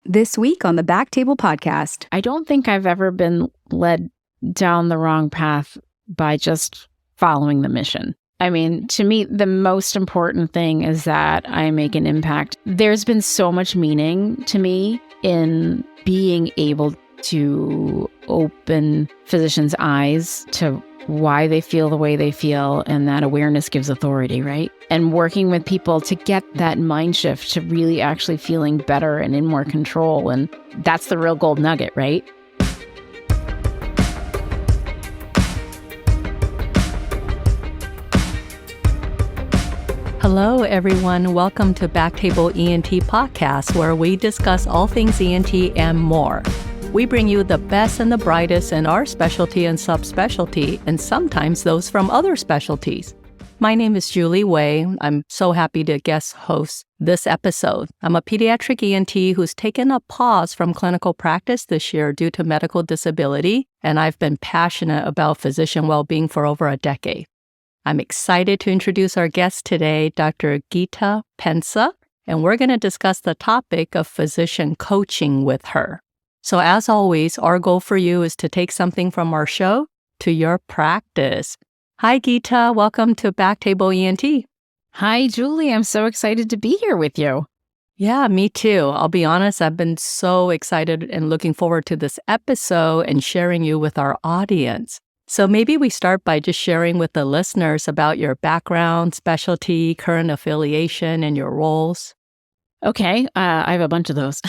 This week on the BackTable podcast. I don't think I've ever been led down the wrong path by just following the mission. I mean, to me, the most important thing is that I make an impact. There's been so much meaning to me in being able to open physicians' eyes to why they feel the way they feel, and that awareness gives authority, right? And working with people to get that mind shift to really actually feeling better and in more control. And that's the real gold nugget, right? Hello, everyone. Welcome to BackTable ENT podcast, where we discuss all things ENT and more. We bring you the best and the brightest in our specialty and subspecialty, and sometimes those from other specialties. My name is Julie Wei. I'm so happy to guest host this episode. I'm a pediatric ENT who's taken a pause from clinical practice this year due to medical disability, and I've been passionate about physician well-being for over a decade. I'm excited to introduce our guest today, Dr. Gita Pensa, and we're going to discuss the topic of physician coaching with her. So as always, our goal for you is to take something from our show to your practice. Hi, Gita. Welcome to BackTable ENT. Hi, Julie. I'm so excited to be here with you. Yeah, me too. I'll be honest, I've been so excited and looking forward to this episode and sharing you with our audience. So maybe we start by just sharing with the listeners about your background, specialty, current affiliation, and your roles. Okay, I have a bunch of those.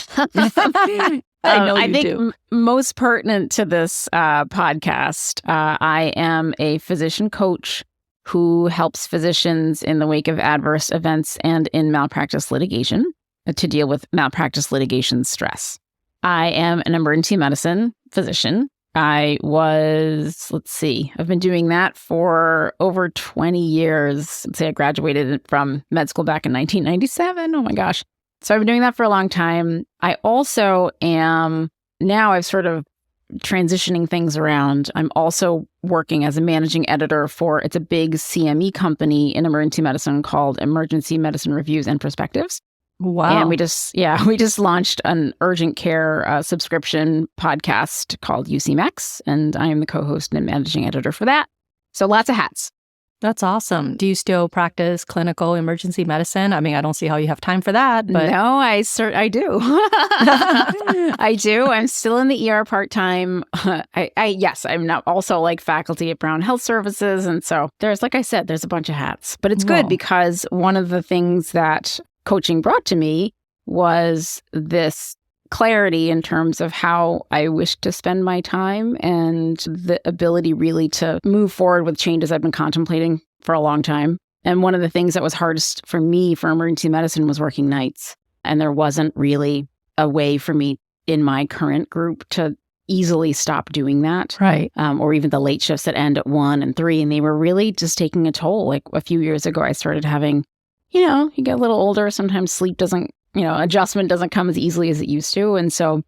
I know I you think do. Most pertinent to this podcast, I am a physician coach who helps physicians in the wake of adverse events and in malpractice litigation to deal with malpractice litigation stress. I am an emergency medicine physician. I've been doing that for over 20 years. I'd say I graduated from med school back in 1997. Oh my gosh. So I've been doing that for a long time. I also am, now I've sort of transitioning things around. I'm also working as a managing editor for, it's a big CME company in emergency medicine called Emergency Medicine Reviews and Perspectives. Wow. And we just launched an urgent care subscription podcast called UCMEX, and I am the co-host and managing editor for that. So lots of hats. That's awesome. Do you still practice clinical emergency medicine? I mean, I don't see how you have time for that, but... No, I do. I do. I'm still in the ER part-time. I'm now also like faculty at Brown Health Services. And so there's, like I said, there's a bunch of hats. But it's good because one of the things that coaching brought to me was this clarity in terms of how I wish to spend my time and the ability really to move forward with changes I've been contemplating for a long time. And one of the things that was hardest for me for emergency medicine was working nights. And there wasn't really a way for me in my current group to easily stop doing that. Right. Or even the late shifts that end at 1 and 3. And they were really just taking a toll. Like a few years ago, I started having, you get a little older. Sometimes sleep doesn't, adjustment doesn't come as easily as it used to. And so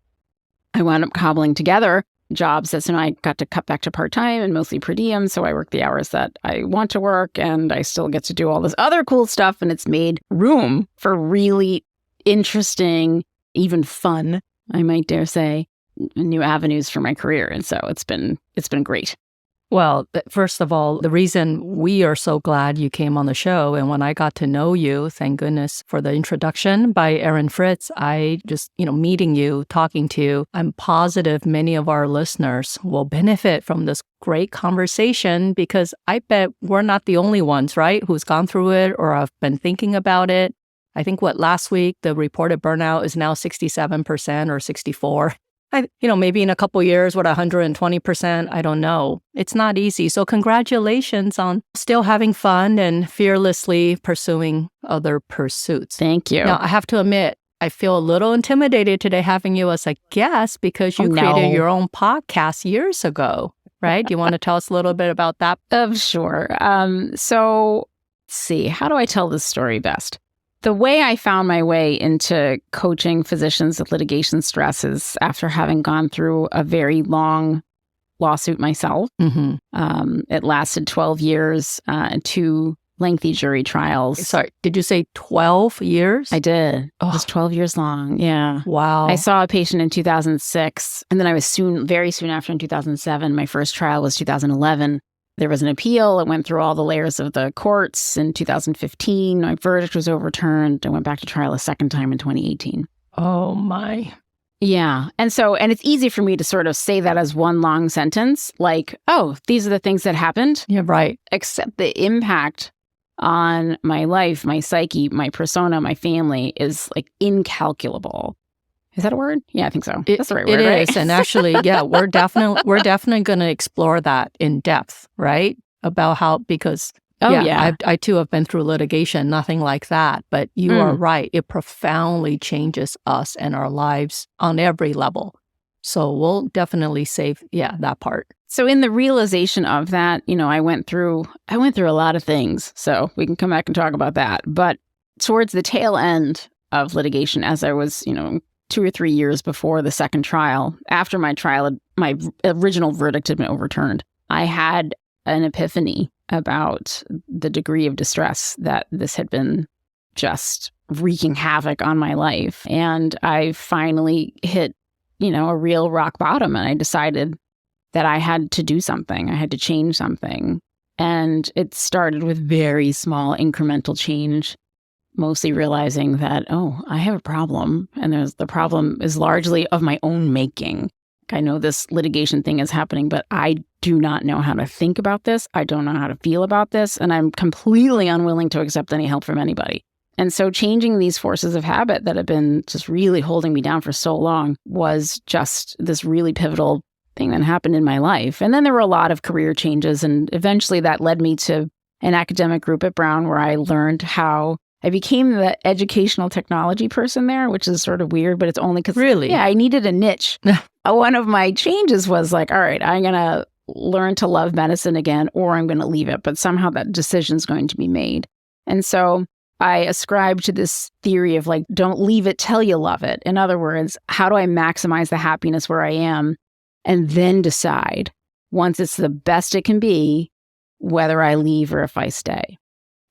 I wound up cobbling together jobs that I got to cut back to part-time and mostly per diem. So I work the hours that I want to work and I still get to do all this other cool stuff. And it's made room for really interesting, even fun, I might dare say, new avenues for my career. And so it's been great. Well, first of all, the reason we are so glad you came on the show, and when I got to know you, thank goodness for the introduction by Erin Fritz, I just, meeting you, talking to you, I'm positive many of our listeners will benefit from this great conversation because I bet we're not the only ones, right, who's gone through it or have been thinking about it. I think last week, the reported burnout is now 67% or 64%. Maybe in a couple years, 120%, I don't know. It's not easy. So congratulations on still having fun and fearlessly pursuing other pursuits. Thank you. Now, I have to admit, I feel a little intimidated today having you as a guest because you created your own podcast years ago, right? Do you want to tell us a little bit about that? Sure. So let's see. How do I tell this story best? The way I found my way into coaching physicians with litigation stress is after having gone through a very long lawsuit myself. Mm-hmm. It lasted 12 years, 2 lengthy jury trials. Sorry, did you say 12 years? I did. It was 12 years long. Yeah. Wow. I saw a patient in 2006, and then I was very soon after in 2007. My first trial was 2011. There was an appeal. It went through all the layers of the courts. In 2015, my verdict was overturned. I went back to trial a second time in 2018. Oh, my. Yeah. And it's easy for me to sort of say that as one long sentence, like, oh, these are the things that happened. Yeah, right. Except the impact on my life, my psyche, my persona, my family is like incalculable. Is that a word? Yeah, I think so. That's the right word, right? It is. And actually, yeah, we're definitely going to explore that in depth, right? About how, because I too have been through litigation, nothing like that. But you are right. It profoundly changes us and our lives on every level. So we'll definitely save, that part. So in the realization of that, I went through a lot of things. So we can come back and talk about that. But towards the tail end of litigation, as I was, 2 or 3 years before the second trial, after my trial, my original verdict had been overturned, I had an epiphany about the degree of distress that this had been just wreaking havoc on my life. And I finally hit, a real rock bottom, and I decided that I had to do something. I had to change something. And it started with very small incremental change, mostly realizing that, I have a problem. And the problem is largely of my own making. I know this litigation thing is happening, but I do not know how to think about this. I don't know how to feel about this. And I'm completely unwilling to accept any help from anybody. And so changing these forces of habit that have been just really holding me down for so long was just this really pivotal thing that happened in my life. And then there were a lot of career changes. And eventually that led me to an academic group at Brown where I learned how I became the educational technology person there, which is sort of weird, but it's only because I needed a niche. One of my changes was like, all right, I'm going to learn to love medicine again, or I'm going to leave it. But somehow that decision is going to be made. And so I ascribe to this theory of like, don't leave it till you love it. In other words, how do I maximize the happiness where I am and then decide, once it's the best it can be, whether I leave or if I stay.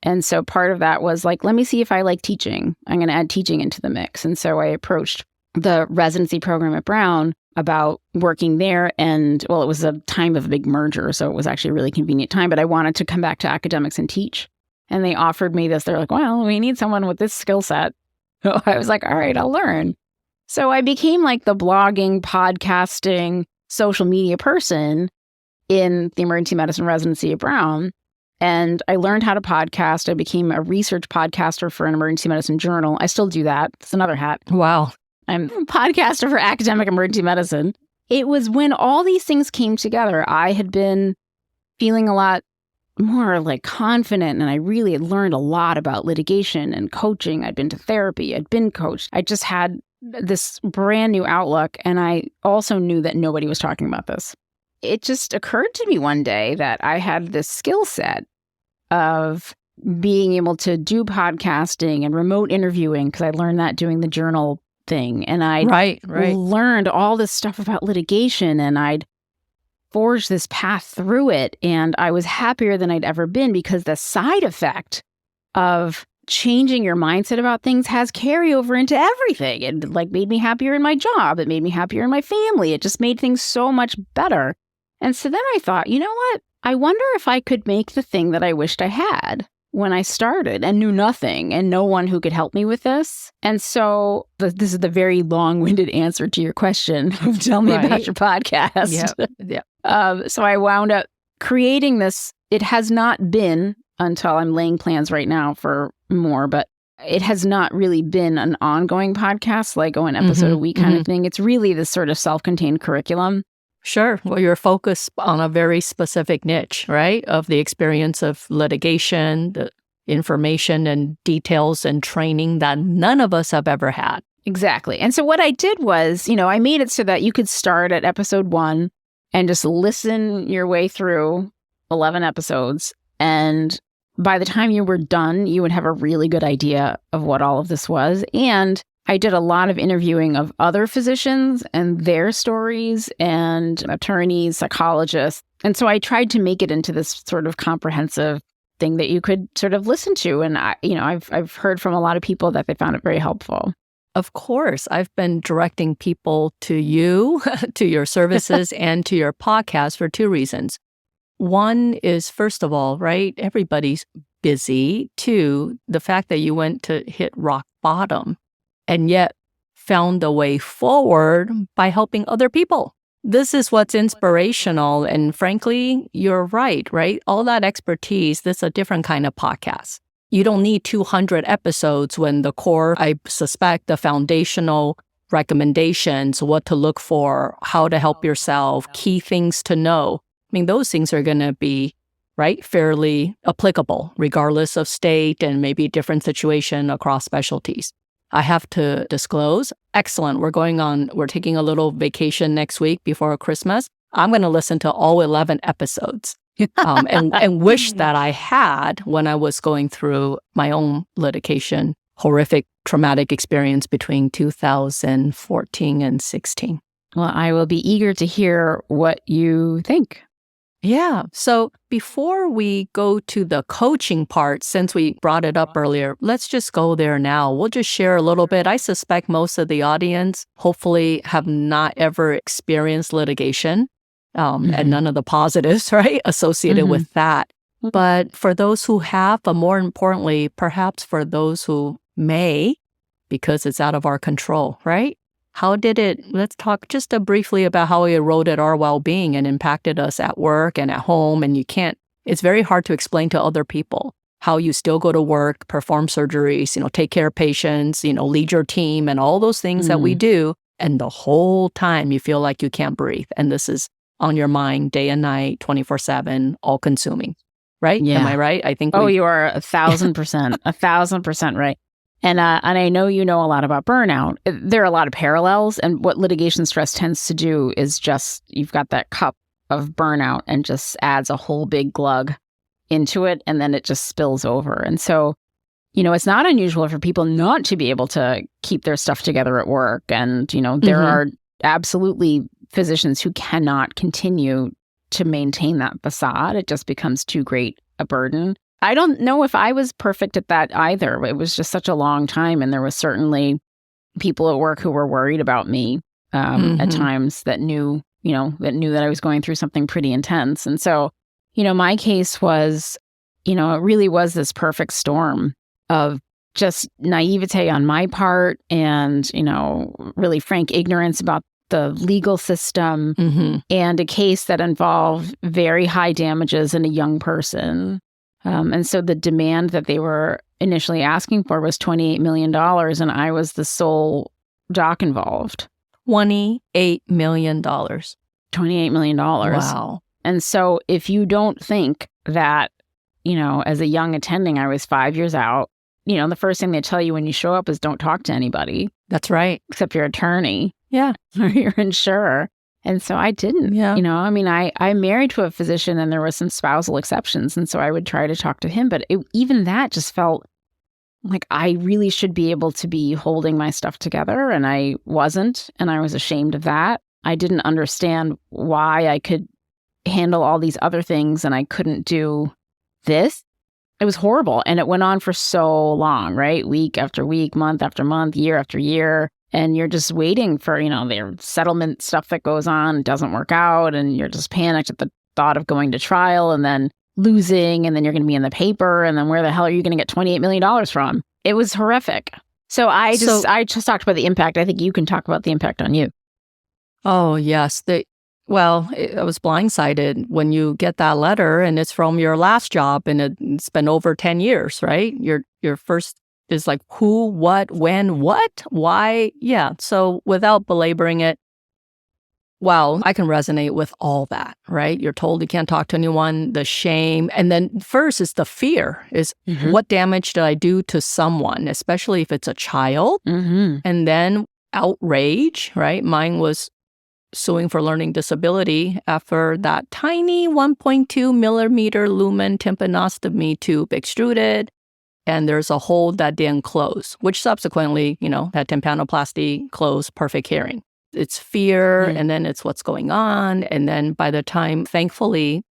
And so part of that was like, let me see if I like teaching. I'm going to add teaching into the mix. And so I approached the residency program at Brown about working there. And it was a time of a big merger, so it was actually a really convenient time. But I wanted to come back to academics and teach. And they offered me this. They're like, well, we need someone with this skill set. So I was like, all right, I'll learn. So I became like the blogging, podcasting, social media person in the emergency medicine residency at Brown. And I learned how to podcast. I became a research podcaster for an emergency medicine journal. I still do that. It's another hat. Wow. I'm a podcaster for academic emergency medicine. It was when all these things came together. I had been feeling a lot more like confident, and I really had learned a lot about litigation and coaching. I'd been to therapy. I'd been coached. I just had this brand new outlook. And I also knew that nobody was talking about this. It just occurred to me one day that I had this skill set of being able to do podcasting and remote interviewing, because I learned that doing the journal thing. And I learned all this stuff about litigation, and I'd forged this path through it. And I was happier than I'd ever been, because the side effect of changing your mindset about things has carryover into everything. It like made me happier in my job. It made me happier in my family. It just made things so much better. And so then I thought, you know what? I wonder if I could make the thing that I wished I had when I started and knew nothing and no one who could help me with this. And so this is the very long-winded answer to your question of tell me about your podcast. So I wound up creating this. It has not been, until I'm laying plans right now for more, but it has not really been an ongoing podcast, like an episode a week kind of thing. It's really this sort of self-contained curriculum. Sure. Well, you're focused on a very specific niche, right? Of the experience of litigation, the information and details and training that none of us have ever had. Exactly. And so what I did was, I made it so that you could start at episode 1 and just listen your way through 11 episodes. And by the time you were done, you would have a really good idea of what all of this was. And I did a lot of interviewing of other physicians and their stories, and attorneys, psychologists. And so I tried to make it into this sort of comprehensive thing that you could sort of listen to. And I've heard from a lot of people that they found it very helpful. Of course, I've been directing people to you, to your services, and to your podcast for two reasons. One is, first of all, right, everybody's busy. Two, the fact that you went to hit rock bottom and yet found a way forward by helping other people. This is what's inspirational. And frankly, you're right? All that expertise, this is a different kind of podcast. You don't need 200 episodes when the core, I suspect, the foundational recommendations, what to look for, how to help yourself, key things to know. I mean, those things are going to be, fairly applicable, regardless of state and maybe different situation across specialties. I have to disclose, excellent. We're taking a little vacation next week before Christmas. I'm going to listen to all 11 episodes and wish that I had when I was going through my own litigation, horrific, traumatic experience between 2014 and 16. Well, I will be eager to hear what you think. Yeah. So before we go to the coaching part, since we brought it up earlier, let's just go there now. We'll just share a little bit. I suspect most of the audience hopefully have not ever experienced litigation and none of the positives, associated with that. But for those who have, but more importantly, perhaps for those who may, because it's out of our control, How did let's talk just briefly about how it eroded our well-being and impacted us at work and at home. And it's very hard to explain to other people how you still go to work, perform surgeries, take care of patients, lead your team and all those things that we do. And the whole time you feel like you can't breathe. And this is on your mind day and night, 24/7, all consuming, right? Yeah. Am I right? I think. You are 1,000%, 1,000% right. And I know you know a lot about burnout. There are a lot of parallels. And what litigation stress tends to do is just, you've got that cup of burnout and just adds a whole big glug into it. And then it just spills over. And so, it's not unusual for people not to be able to keep their stuff together at work. And, there are absolutely physicians who cannot continue to maintain that facade. It just becomes too great a burden. I don't know if I was perfect at that either. It was just such a long time. And there was certainly people at work who were worried about me at times that knew that I was going through something pretty intense. And so, my case was, it really was this perfect storm of just naivete on my part and, really frank ignorance about the legal system and a case that involved very high damages in a young person. And so the demand that they were initially asking for was $28 million, and I was the sole doc involved. $28 million. $28 million. Wow. And so if you don't think that, as a young attending, I was 5 years out, the first thing they tell you when you show up is don't talk to anybody. That's right. Except your attorney. Yeah. Or your insurer. And so I didn't, I'm married to a physician and there was some spousal exceptions. And so I would try to talk to him. But even that just felt like I really should be able to be holding my stuff together. And I wasn't. And I was ashamed of that. I didn't understand why I could handle all these other things and I couldn't do this. It was horrible. And it went on for so long, week after week, month after month, year after year. And you're just waiting for, their settlement stuff that goes on, it doesn't work out, and you're just panicked at the thought of going to trial and then losing, and then you're going to be in the paper, and then where the hell are you going to get $28 million from? It was horrific. So I just talked about the impact. I think you can talk about the impact on you. Oh, yes. I was blindsided when you get that letter, and it's from your last job, and it's been over 10 years, right? Your first is like who, what, when, what, why. Yeah. So without belaboring it, wow, I can resonate with all that, right? You're told you can't talk to anyone, the shame. And then first is the fear is what damage did I do to someone, especially if it's a child? And then outrage, right? Mine was suing for learning disability after that tiny 1.2 millimeter lumen tympanostomy tube extruded. And there's a hole that didn't close, which subsequently, that tympanoplasty closed, perfect hearing. It's fear, and then it's what's going on. And then by the time, thankfully,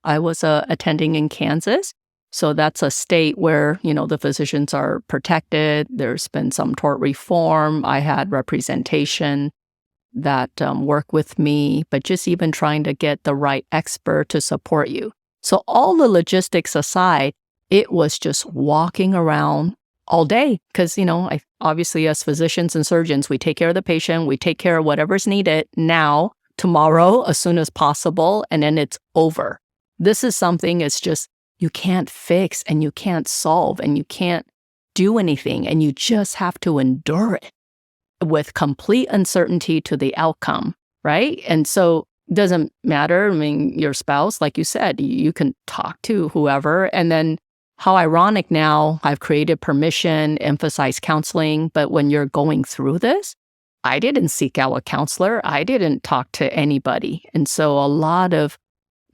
I was attending in Kansas, So that's a state where, the physicians are protected. There's been some tort reform. I had representation that work with me, but just even trying to get the right expert to support you. So all the logistics aside, it was just walking around all day because, obviously as physicians and surgeons, we take care of the patient, we take care of whatever's needed now, tomorrow, as soon as possible, and then it's over. This is something it's just you can't fix and you can't solve and you can't do anything and you just have to endure it with complete uncertainty to the outcome, right? And so it doesn't matter. I mean, your spouse, like you said, you can talk to whoever. And then how ironic now, I've created permission, emphasize counseling. But when you're going through this, I didn't seek out a counselor. I didn't talk to anybody. And so a lot of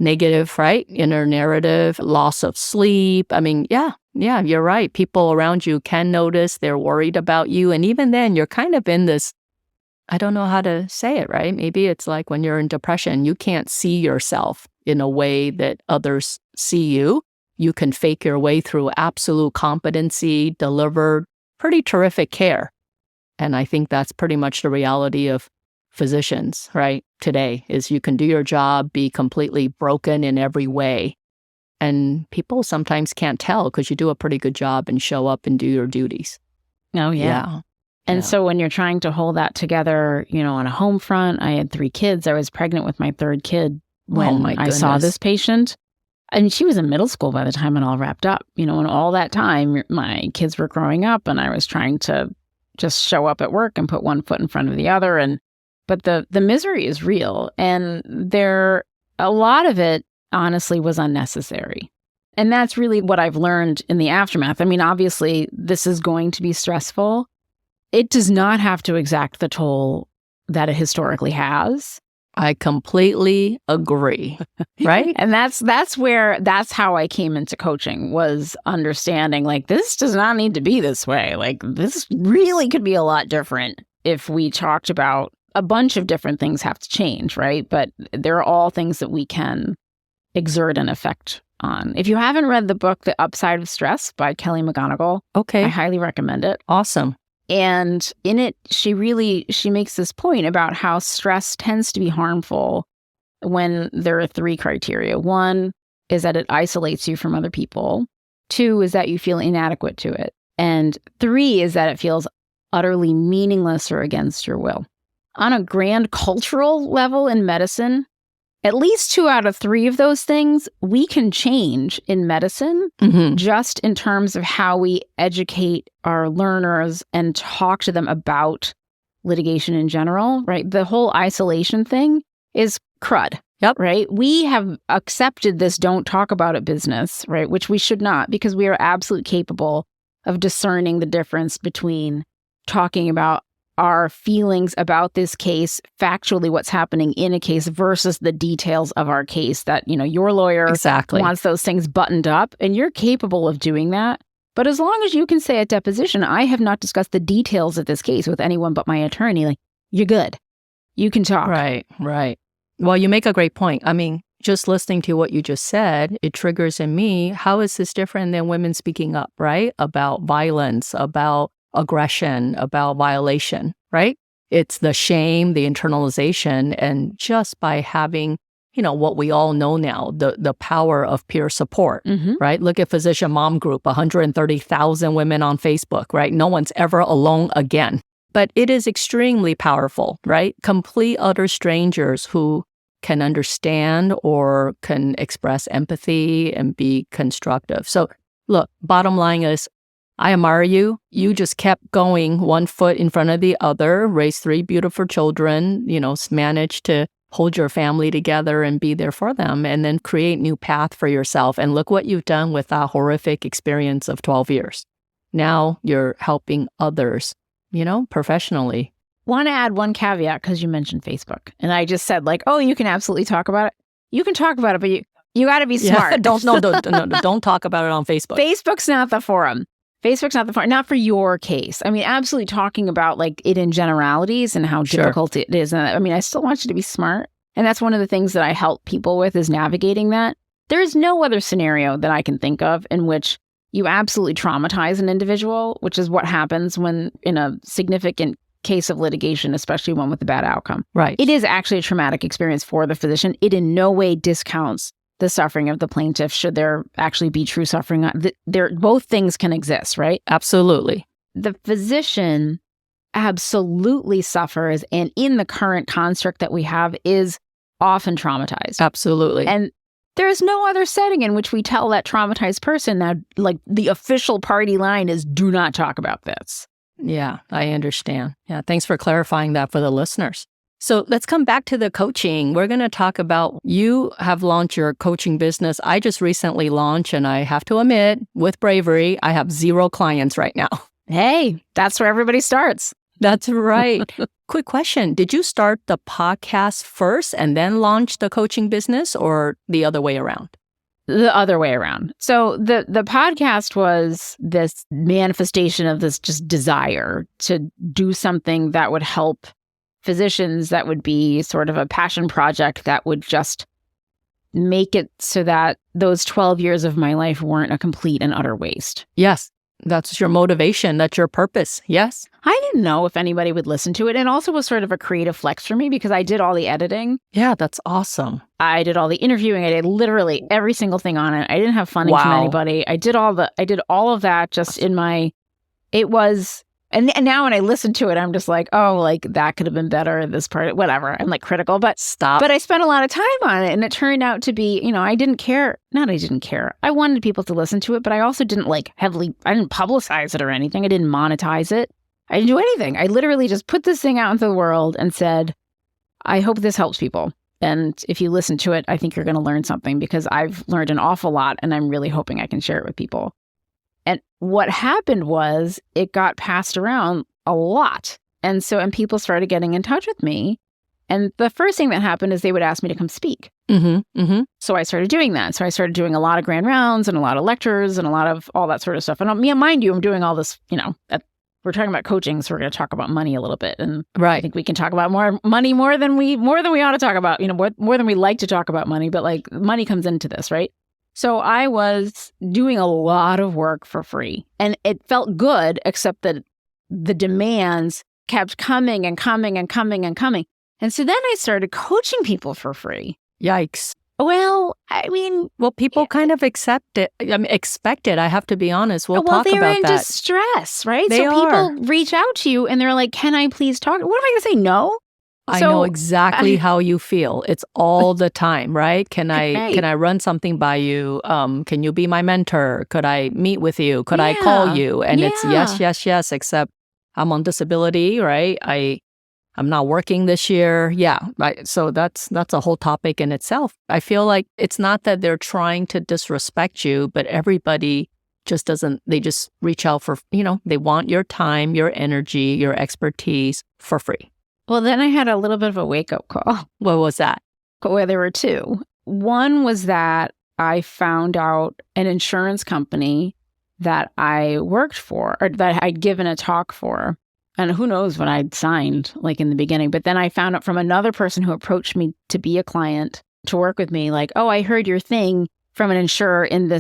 negative, right? Inner narrative, loss of sleep. I mean, yeah, you're right. People around you can notice, they're worried about you. And even then, you're kind of in this, I don't know how to say it, right? Maybe it's like when you're in depression, you can't see yourself in a way that others see you. You can fake your way through absolute competency, deliver pretty terrific care. And I think that's pretty much the reality of physicians, right? Today is you can do your job, be completely broken in every way. And people sometimes can't tell because you do a pretty good job and show up and do your duties. Oh, yeah. And so when you're trying to hold that together, on a home front, I had 3 kids. I was pregnant with my 3rd kid when I saw this patient. And she was in middle school by the time it all wrapped up. And all that time, my kids were growing up and I was trying to just show up at work and put one foot in front of the other. But the misery is real. And a lot of it, honestly, was unnecessary. And that's really what I've learned in the aftermath. I mean, obviously, this is going to be stressful. It does not have to exact the toll that it historically has. I completely agree, right? And that's how I came into coaching, was understanding like this does not need to be this way. Like this really could be a lot different if we talked about a bunch of different things have to change, right? But they're all things that we can exert an effect on. If you haven't read the book, The Upside of Stress by Kelly McGonigal, okay, I highly recommend it. Awesome. And in it, she makes this point about how stress tends to be harmful when there are 3 criteria. 1 is that it isolates you from other people. 2 is that you feel inadequate to it. And 3 is that it feels utterly meaningless or against your will. On a grand cultural level in medicine, at least 2 out of 3 of those things we can change in medicine, just in terms of how we educate our learners and talk to them about litigation in general, right? The whole isolation thing is crud, right? We have accepted this don't talk about it business, right? Which we should not, because we are absolutely capable of discerning the difference between talking about our feelings about this case, factually what's happening in a case versus the details of our case that, your lawyer wants those things buttoned up and you're capable of doing that. But as long as you can say at deposition, I have not discussed the details of this case with anyone but my attorney, like you're good. You can talk. Right. Well, you make a great point. I mean, just listening to what you just said, it triggers in me, how is this different than women speaking up, right? About violence, about aggression, about violation, right? It's the shame, the internalization, and just by having, what we all know now, the power of peer support, right? Look at Physician Mom Group, 130,000 women on Facebook, right? No one's ever alone again. But it is extremely powerful, right? Complete utter strangers who can understand or can express empathy and be constructive. So look, bottom line is, I admire you. You just kept going 1 foot in front of the other, raised 3 beautiful children, managed to hold your family together and be there for them, and then create new path for yourself. And look what you've done with that horrific experience of 12 years. Now you're helping others, professionally. Want to add one caveat because you mentioned Facebook. And I just said you can absolutely talk about it. You can talk about it, but you got to be smart. Yeah, don't talk about it on Facebook. Facebook's not the forum. Not for your case. I mean, absolutely talking about it in generalities and how difficult it is. And I mean, I still want you to be smart. And that's one of the things that I help people with is navigating that. There is no other scenario that I can think of in which you absolutely traumatize an individual, which is what happens when in a significant case of litigation, especially one with a bad outcome. Right. It is actually a traumatic experience for the physician. It in no way discounts the suffering of the plaintiff should there actually be true suffering. Both things can exist, right? Absolutely. The physician absolutely suffers, and in the current construct that we have is often traumatized. Absolutely. And there is no other setting in which we tell that traumatized person that, like, the official party line is do not talk about this. Yeah, I understand. Yeah, thanks for clarifying that for the listeners. So let's come back to the coaching. We're going to talk about, you have launched your coaching business. I just recently launched, and I have to admit, with bravery, I have 0 clients right now. Hey, that's where everybody starts. That's right. Quick question. Did you start the podcast first and then launch the coaching business, or the other way around? The other way around. So the podcast was this manifestation of this just desire to do something that would help physicians, that would be sort of a passion project that would just make it so that those 12 years of my life weren't a complete and utter waste. Yes. That's your motivation. That's your purpose. Yes. I didn't know if anybody would listen to it. And also was sort of a creative flex for me because I did all the editing. Yeah, that's awesome. I did all the interviewing. I did literally every single thing on it. I didn't have funding from anybody. I did all of that just in my, it was, and now when I listen to it, I'm just like, oh, like that could have been better, this part, whatever. I'm like critical, but stop. But I spent a lot of time on it, and it turned out to be, I didn't care. Not I didn't care. I wanted people to listen to it, but I also didn't I didn't publicize it or anything. I didn't monetize it. I didn't do anything. I literally just put this thing out into the world and said, I hope this helps people. And if you listen to it, I think you're going to learn something, because I've learned an awful lot, and I'm really hoping I can share it with people. And what happened was it got passed around a lot. And people started getting in touch with me. And the first thing that happened is they would ask me to come speak. Mm-hmm, mm-hmm. So I started doing that. So I started doing a lot of grand rounds and a lot of lectures and a lot of all that sort of stuff. And mind you, I'm doing all this, we're talking about coaching, so we're going to talk about money a little bit. And right. I think we can talk about more than we ought to talk about, more than we like to talk about money, but like money comes into this, right? So I was doing a lot of work for free, and it felt good, except that the demands kept coming and coming and coming and coming. And so then I started coaching people for free. Yikes. Well, I mean... Well, people kind of expect it. Expect it. I have to be honest. We'll talk about that. They're in distress, right? They so are. People reach out to you and they're like, can I please talk? What am I going to say? No? I know exactly how you feel. It's all the time, right? Can I run something by you? Can you be my mentor? Could I meet with you? Could I call you? And it's yes, except I'm on disability, right? I'm not working this year. Yeah. So that's a whole topic in itself. I feel like it's not that they're trying to disrespect you, but everybody just doesn't, they just reach out for, they want your time, your energy, your expertise for free. Well, then I had a little bit of a wake-up call. What was that? Well, there were two. One was that I found out an insurance company that I worked for, or that I'd given a talk for. And who knows what I'd signed, like in the beginning. But then I found out from another person who approached me to be a client, to work with me, like, oh, I heard your thing from an insurer in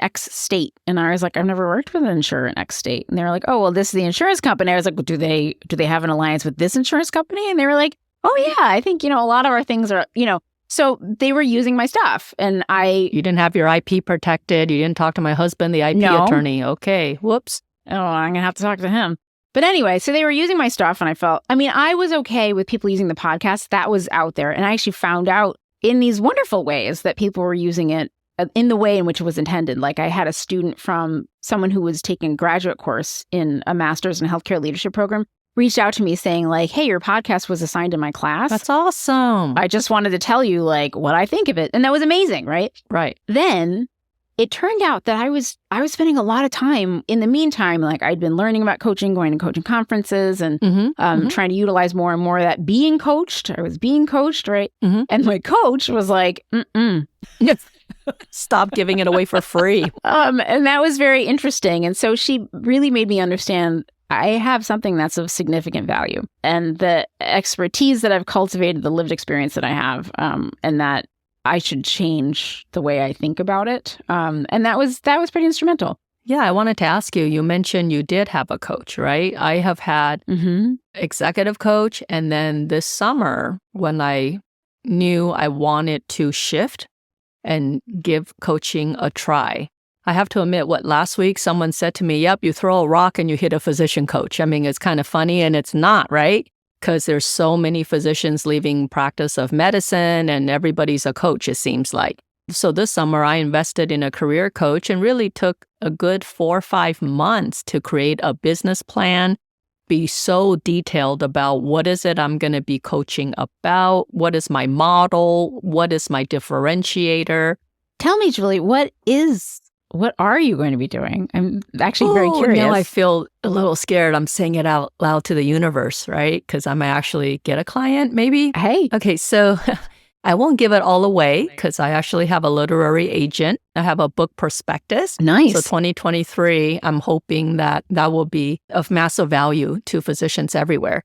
X state. And I was like, I've never worked with an insurer in X state. And they were like, oh, well, this is the insurance company. I was like, well, do they have an alliance with this insurance company? And they were like, oh, yeah, I think, a lot of our things are, so they were using my stuff. And You didn't have your IP protected. You didn't talk to my husband, the IP attorney. Okay. Whoops. Oh, I'm going to have to talk to him. But anyway, so they were using my stuff, and I was okay with people using the podcast. That was out there. And I actually found out in these wonderful ways that people were using it in the way in which it was intended. Like I had a student from someone who was taking a graduate course in a master's in healthcare leadership program reached out to me saying like, hey, your podcast was assigned in my class. That's awesome. I just wanted to tell you like what I think of it. And that was amazing, right? Right. Then it turned out that I was spending a lot of time in the meantime, like I'd been learning about coaching, going to coaching conferences and trying to utilize more and more of that being coached. I was being coached, right? Mm-hmm. And my coach was like, stop giving it away for free. And that was very interesting. And so she really made me understand I have something that's of significant value, and the expertise that I've cultivated, the lived experience that I have, and that I should change the way I think about it. And that was pretty instrumental. Yeah, I wanted to ask you, you mentioned you did have a coach, right? I have had executive coach. And then this summer, when I knew I wanted to shift and give coaching a try, I have to admit, last week someone said to me, yep, you throw a rock and you hit a physician coach. I mean, it's kind of funny, and it's not, right? Because there's so many physicians leaving practice of medicine and everybody's a coach, it seems like. So this summer, I invested in a career coach and really took a good 4 or 5 months to create a business plan, be so detailed about what is it I'm going to be coaching about, what is my model, what is my differentiator. Tell me, Julie, what are you going to be doing? I'm actually very curious. Now I feel a little scared. I'm saying it out loud to the universe, right? Because I might actually get a client, maybe. Hey. Okay, so I won't give it all away because I actually have a literary agent. I have a book prospectus. Nice. So 2023, I'm hoping that will be of massive value to physicians everywhere.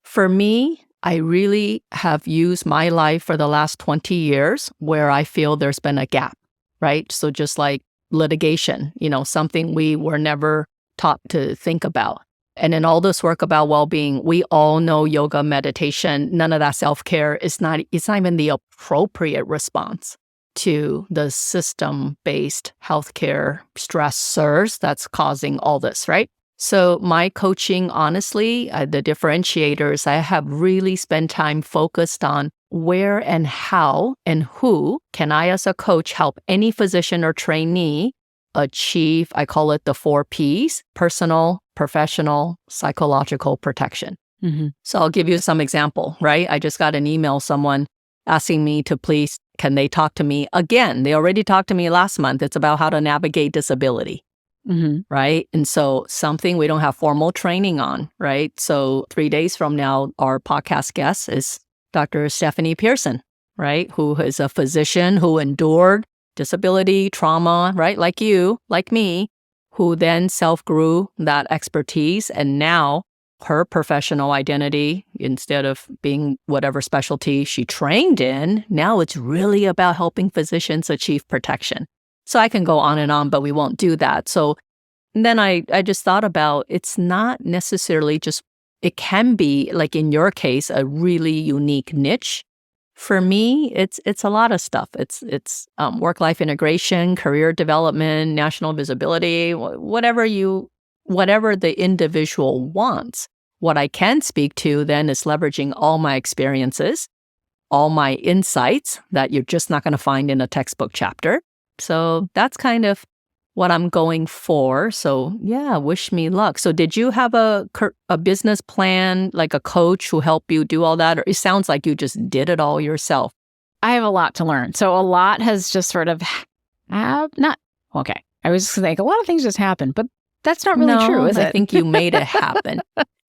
For me, I really have used my life for the last 20 years where I feel there's been a gap, right? So just like litigation, something we were never taught to think about. And in all this work about well-being, we all know yoga, meditation, none of that self-care it's not even the appropriate response to the system-based healthcare stressors that's causing all this, right? So my coaching, honestly, the differentiators, I have really spent time focused on where and how and who can I as a coach help any physician or trainee achieve, I call it the 4 Ps, personal, professional, psychological protection. So I'll give you some example, right? I just got an email, someone asking me to please, can they talk to me again? They already talked to me last month. It's about how to navigate disability, right? And so something we don't have formal training on, right? So 3 days from now, our podcast guest is Dr. Stephanie Pearson, right? Who is a physician who endured disability, trauma, right? Like you, like me, who then self-grew that expertise. And now her professional identity, instead of being whatever specialty she trained in, now it's really about helping physicians achieve protection. So I can go on and on, but we won't do that. So then I just thought about, it's not necessarily just, it can be, like in your case, a really unique niche. For me, it's a lot of stuff. It's work-life integration, career development, national visibility, whatever the individual wants. What I can speak to then is leveraging all my experiences, all my insights that you're just not going to find in a textbook chapter. So that's kind of what I'm going for. So yeah, wish me luck. So did you have a business plan, like a coach who helped you do all that? Or it sounds like you just did it all yourself. I have a lot to learn. So a lot has just sort of okay. I was just like, a lot of things just happen, but that's not really true, is it? I think you made it happen.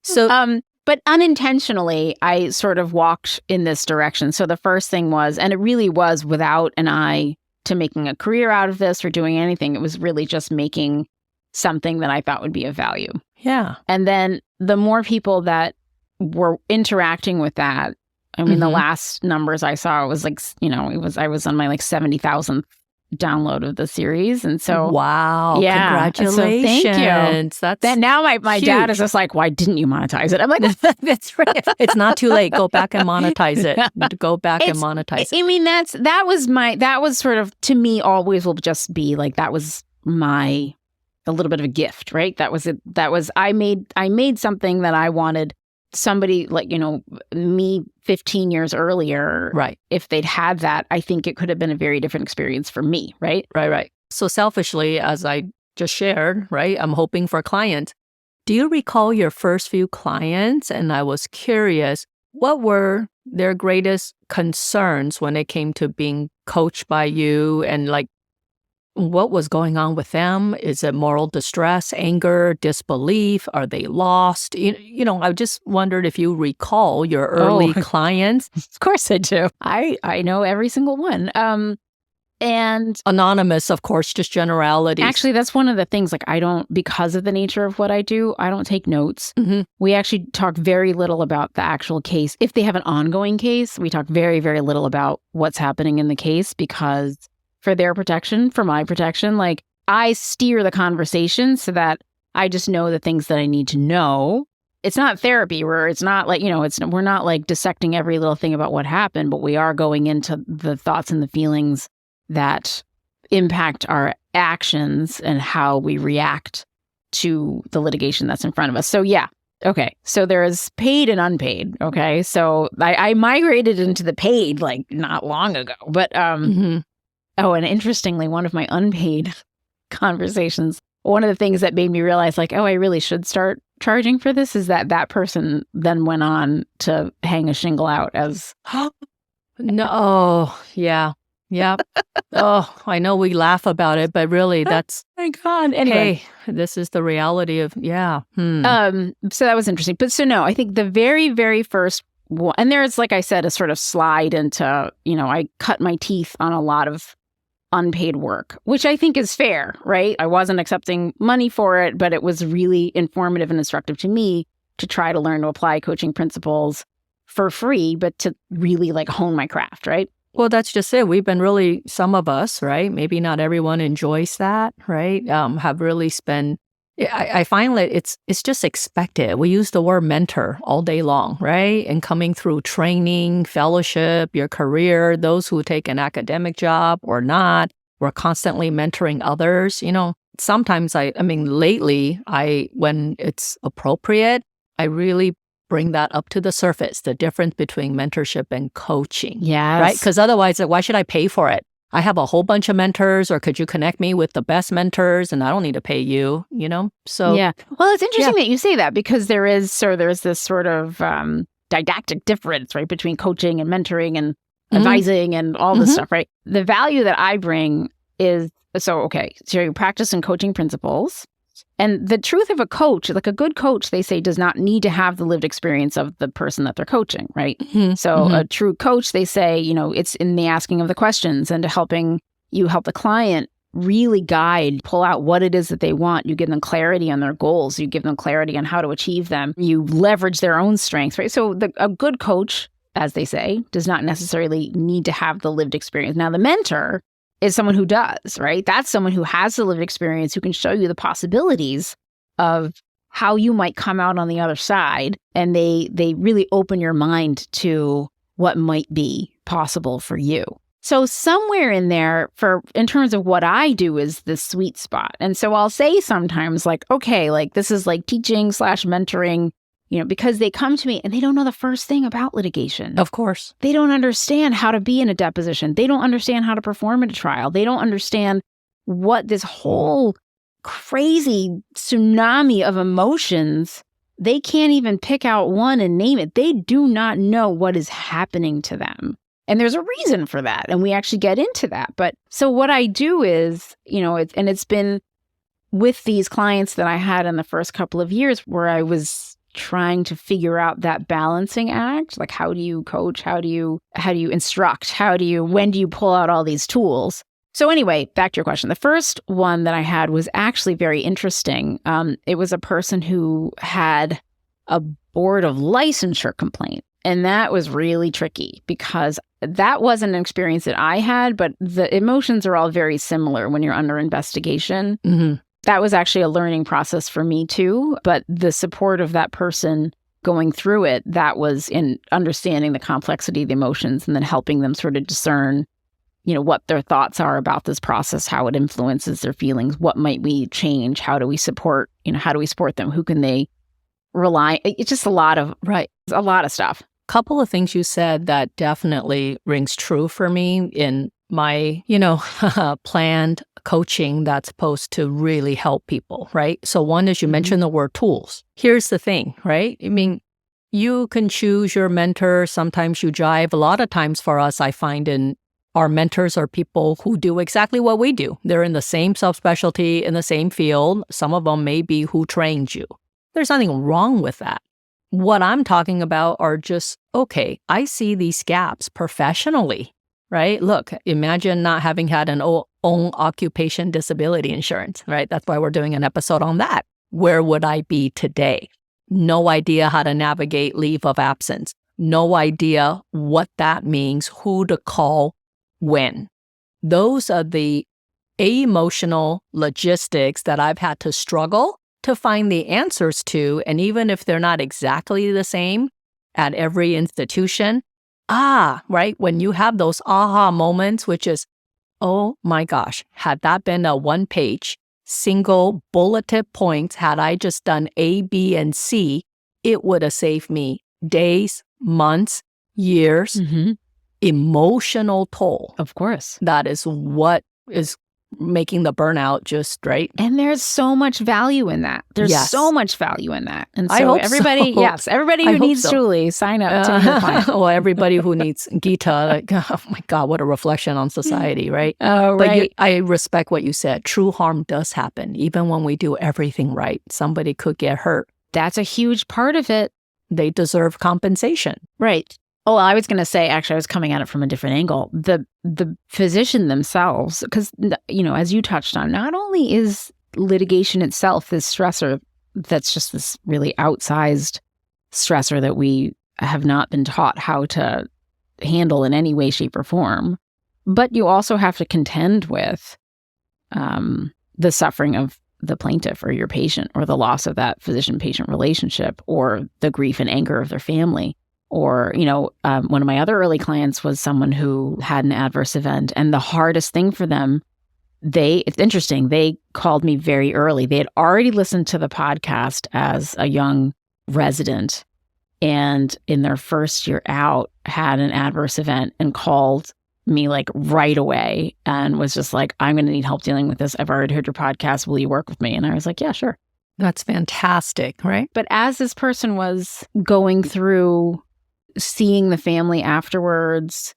So, but unintentionally, I sort of walked in this direction. So the first thing was, and it really was without an eye to making a career out of this or doing anything. It was really just making something that I thought would be of value. Yeah. And then the more people that were interacting with that, I mean, the last numbers I saw was like, I was on my like 70,000th download of the series. And so, wow, yeah, congratulations. So thank you. That's then now my dad is just like, why didn't you monetize it? I'm like, that's right. It's not too late. Go back and monetize it. Go back and monetize it. I mean, that was sort of, to me, always will just be like, that was a little bit of a gift, right? I made something that I wanted somebody like, me 15 years earlier, right? If they'd had that, I think it could have been a very different experience for me, right? Right. So selfishly, as I just shared, right, I'm hoping for clients. Do you recall your first few clients? And I was curious, what were their greatest concerns when it came to being coached by you, and like, what was going on with them? Is it moral distress, anger, disbelief? Are they lost? I just wondered if you recall your early clients. Of course I do. I know every single one. And anonymous, of course, just generalities. actually, that's one of the things, like, because of the nature of what I do, I don't take notes. We actually talk very little about the actual case. If they have an ongoing case, we talk very, very little about what's happening in the case, because for their protection, for my protection, like, I steer the conversation so that I just know the things that I need to know. It's not therapy where it's not like, we're not like dissecting every little thing about what happened, but we are going into the thoughts and the feelings that impact our actions and how we react to the litigation that's in front of us. So yeah. Okay. So there's paid and unpaid. Okay. So I migrated into the paid like not long ago, but, and interestingly, one of my unpaid conversations, one of the things that made me realize like, oh, I really should start charging for this is that person then went on to hang a shingle out as, no. Oh, yeah. Yeah. Oh, I know we laugh about it, but really that's, oh my God. Anyway. Hey, this is the reality of, yeah. So that was interesting. But so no, I think the very, very first one, and there's, like I said, a sort of slide into, I cut my teeth on a lot of unpaid work, which I think is fair, right? I wasn't accepting money for it, but it was really informative and instructive to me to try to learn to apply coaching principles for free, but to really like hone my craft, right? Well, that's just it. We've been really, some of us, right? Maybe not everyone enjoys that, right? Have really spent, I find that it's just expected. We use the word mentor all day long, right? And coming through training, fellowship, your career, those who take an academic job or not, we're constantly mentoring others. Sometimes lately, when it's appropriate, I really bring that up to the surface, the difference between mentorship and coaching. Yes. Right? Because otherwise, why should I pay for it? I have a whole bunch of mentors, or could you connect me with the best mentors and I don't need to pay you, So yeah. Well, it's interesting that you say that, because there's this sort of didactic difference, right, between coaching and mentoring and advising and all this stuff, right? The value that I bring is, so you practice and coaching principles. And the truth of a coach, like a good coach, they say, does not need to have the lived experience of the person that they're coaching, right? So a true coach, they say, it's in the asking of the questions and to helping you help the client really pull out what it is that they want. You give them clarity on their goals. You give them clarity on how to achieve them. You leverage their own strengths, right? So a good coach, as they say, does not necessarily need to have the lived experience. Now, the mentor is someone who does, right? That's someone who has the lived experience, who can show you the possibilities of how you might come out on the other side. And they really open your mind to what might be possible for you. So somewhere in there, in terms of what I do, is the sweet spot. And so I'll say sometimes like, okay, like this is like teaching / mentoring, because they come to me and they don't know the first thing about litigation. Of course. They don't understand how to be in a deposition. They don't understand how to perform at a trial. They don't understand what this whole crazy tsunami of emotions, they can't even pick out one and name it. They do not know what is happening to them. And there's a reason for that. And we actually get into that. But so what I do is, it's been with these clients that I had in the first couple of years where I was trying to figure out that balancing act. Like, how do you coach? How do you instruct? When do you pull out all these tools? So anyway, back to your question. The first one that I had was actually very interesting. It was a person who had a board of licensure complaint. And that was really tricky because that wasn't an experience that I had, but the emotions are all very similar when you're under investigation. That was actually a learning process for me too. But the support of that person going through it, that was in understanding the complexity of the emotions and then helping them sort of discern, what their thoughts are about this process, how it influences their feelings, what might we change, how do we support them, who can they rely? It's just a lot of stuff. Couple of things you said that definitely rings true for me in my, planned coaching that's supposed to really help people, right? So one is you mentioned the word tools. Here's the thing, right? I mean, you can choose your mentor. Sometimes you jive. A lot of times for us, I find our mentors are people who do exactly what we do. They're in the same subspecialty, in the same field. Some of them may be who trained you. There's nothing wrong with that. What I'm talking about are just, okay, I see these gaps professionally, right? Look, imagine not having had an own occupation disability insurance, right? That's why we're doing an episode on that. Where would I be today? No idea how to navigate leave of absence. No idea what that means, who to call, when. Those are the emotional logistics that I've had to struggle to find the answers to. And even if they're not exactly the same at every institution, right? When you have those aha moments, which is, oh my gosh, had that been a one-page, single bulleted points, had I just done A, B, and C, it would have saved me days, months, years, emotional toll. Of course. That is what is making the burnout just right. And there's so much value in that. There's so much value in that. And so I hope everybody, so. everybody who needs Julie, sign up to your client. Well, everybody who needs Gita, like, oh my God, what a reflection on society, right? Oh, right. But I respect what you said. True harm does happen. Even when we do everything right, somebody could get hurt. That's a huge part of it. They deserve compensation. Right. Oh, I was going to say, actually, I was coming at it from a different angle. The physician themselves, because, as you touched on, not only is litigation itself this stressor that's just this really outsized stressor that we have not been taught how to handle in any way, shape, or form, but you also have to contend with the suffering of the plaintiff or your patient, or the loss of that physician-patient relationship, or the grief and anger of their family. Or, one of my other early clients was someone who had an adverse event, and the hardest thing for them, it's interesting, they called me very early. They had already listened to the podcast as a young resident, and in their first year out had an adverse event and called me like right away and was just like, I'm going to need help dealing with this. I've already heard your podcast. Will you work with me? And I was like, yeah, sure. That's fantastic, right? But as this person was going through seeing the family afterwards,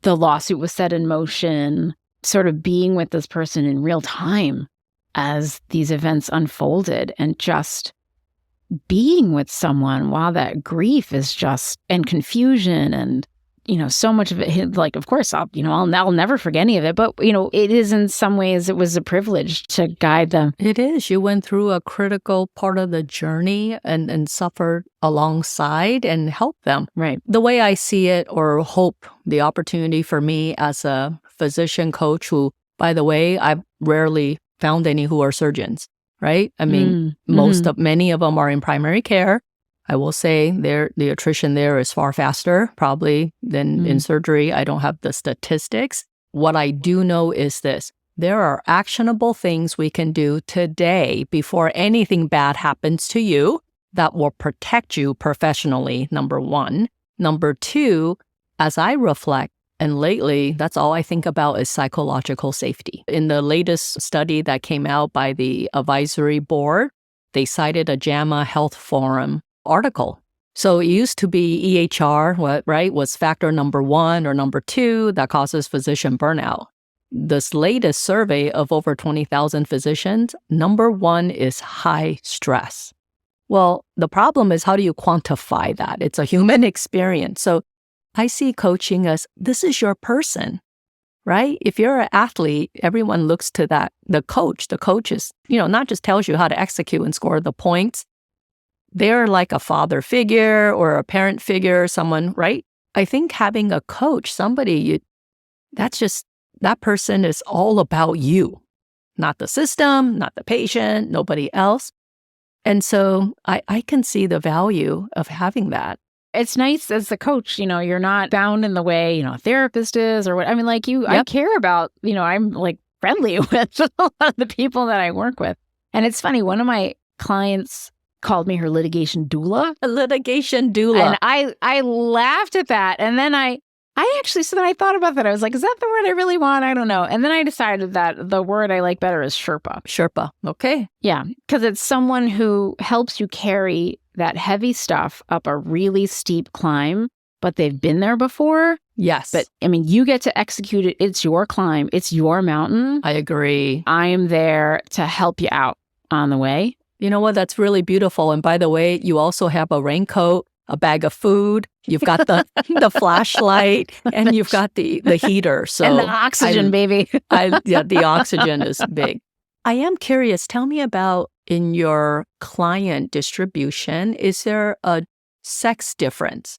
the lawsuit was set in motion, sort of being with this person in real time as these events unfolded, and just being with someone while that grief is just, and confusion, and so much of it, like, of course, I'll never forget any of it, but, it is, in some ways, it was a privilege to guide them. It is. You went through a critical part of the journey and suffered alongside and helped them. Right. The way I see it, or hope, the opportunity for me as a physician coach who, by the way, I've rarely found any who are surgeons, right? I mean, many of them are in primary care. I will say the attrition there is far faster probably than in surgery. I don't have the statistics. What I do know is this. There are actionable things we can do today before anything bad happens to you that will protect you professionally, number one. Number two, as I reflect, and lately, that's all I think about is psychological safety. In the latest study that came out by the advisory board, they cited a JAMA Health Forum article. So it used to be EHR, right, was factor number 1 or number 2 that causes physician burnout. This latest survey of over 20,000 physicians, number 1 is high stress. Well, the problem is, how do you quantify that? It's a human experience. So I see coaching as, this is your person, right? If you're an athlete, everyone looks to that. The coach is, not just tells you how to execute and score the points. They're like a father figure or a parent figure, someone, right? I think having a coach, somebody, that person is all about you, not the system, not the patient, nobody else. And so I can see the value of having that. It's nice as the coach, you're not bound in the way, a therapist is, or what. I mean, like you, I care about, I'm like friendly with a lot of the people that I work with. And it's funny, one of my clients called me her litigation doula. A litigation doula. And I laughed at that. And then I thought about that. I was like, is that the word I really want? I don't know. And then I decided that the word I like better is Sherpa. Sherpa. Okay. Yeah. Because it's someone who helps you carry that heavy stuff up a really steep climb, but they've been there before. Yes. But I mean, you get to execute it. It's your climb. It's your mountain. I agree. I am there to help you out on the way. You know what? That's really beautiful. And by the way, you also have a raincoat a bag of food, you've got the the flashlight, and you've got the heater. So and the oxygen, baby. The oxygen is big. I am curious. Tell me about in your client distribution, is there a sex difference?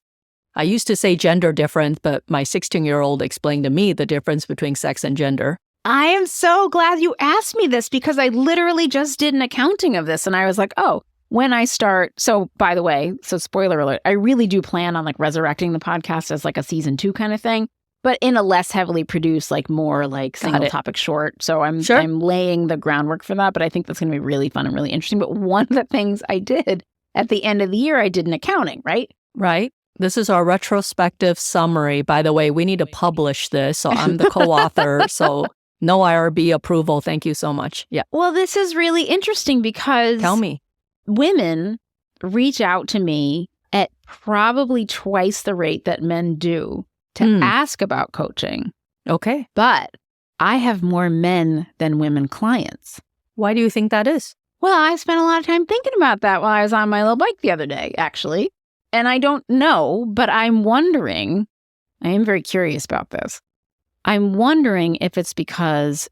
I used to say gender difference, but my 16-year-old explained to me the difference between sex and gender. I am so glad you asked me this because I literally just did an accounting of this and I was like, oh, when I start. So by the way, so spoiler alert, I really do plan on like resurrecting the podcast as like a season 2 kind of thing, but in a less heavily produced, like more like single topic short. So I'm laying the groundwork for that, but I think that's going to be really fun and really interesting. But one of the things I did at the end of the year, I did an accounting, right? Right. This is our retrospective summary. By the way, we need to publish this. So I'm the co-author. So no IRB approval. Thank you so much. Yeah. Well, this is really interesting because tell me, women reach out to me at probably twice the rate that men do to ask about coaching. Okay. But I have more men than women clients. Why do you think that is? Well, I spent a lot of time thinking about that while I was on my little bike the other day, actually. And I don't know, but I'm wondering, I am very curious about this. I'm wondering if it's because,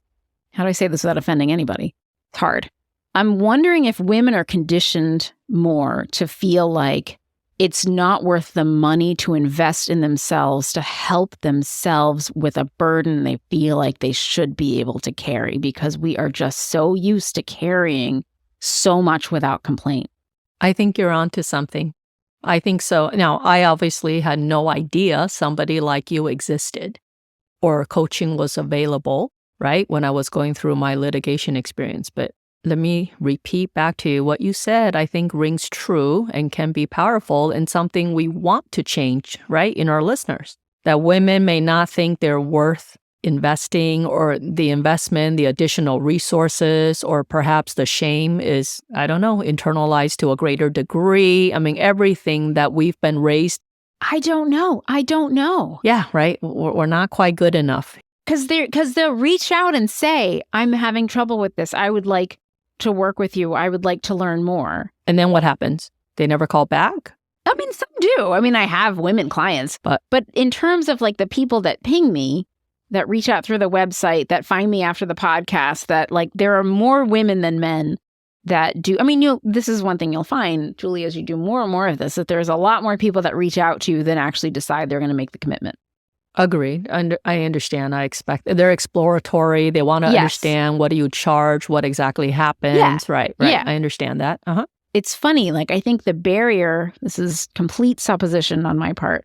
how do I say this without offending anybody? It's hard. I'm wondering if women are conditioned more to feel like it's not worth the money to invest in themselves to help themselves with a burden they feel like they should be able to carry because we are just so used to carrying so much without complaint. I think you're onto something. I think so. Now, I obviously had no idea somebody like you existed or coaching was available, right, when I was going through my litigation experience. But let me repeat back to you what you said, I think rings true and can be powerful and something we want to change, right, in our listeners. That women may not think they're worth investing or the investment, the additional resources, or perhaps the shame is, I don't know, internalized to a greater degree. I mean, everything that we've been raised. I don't know. Yeah, right. We're not quite good enough. Because they'll reach out and say, I'm having trouble with this. I would like to work with you. I would like to learn more. And then what happens? They never call back? I mean, some do. I mean, I have women clients. But in terms of like the people that ping me, that reach out through the website, that find me after the podcast, that like there are more women than men that do. I mean, this is one thing you'll find, Julie, as you do more and more of this, that there's a lot more people that reach out to you than actually decide they're going to make the commitment. Agreed. I understand. I expect they're exploratory. They want to understand what do you charge, what exactly happens. Yeah. Right. Yeah. I understand that. It's funny. Like, I think the barrier, this is complete supposition on my part,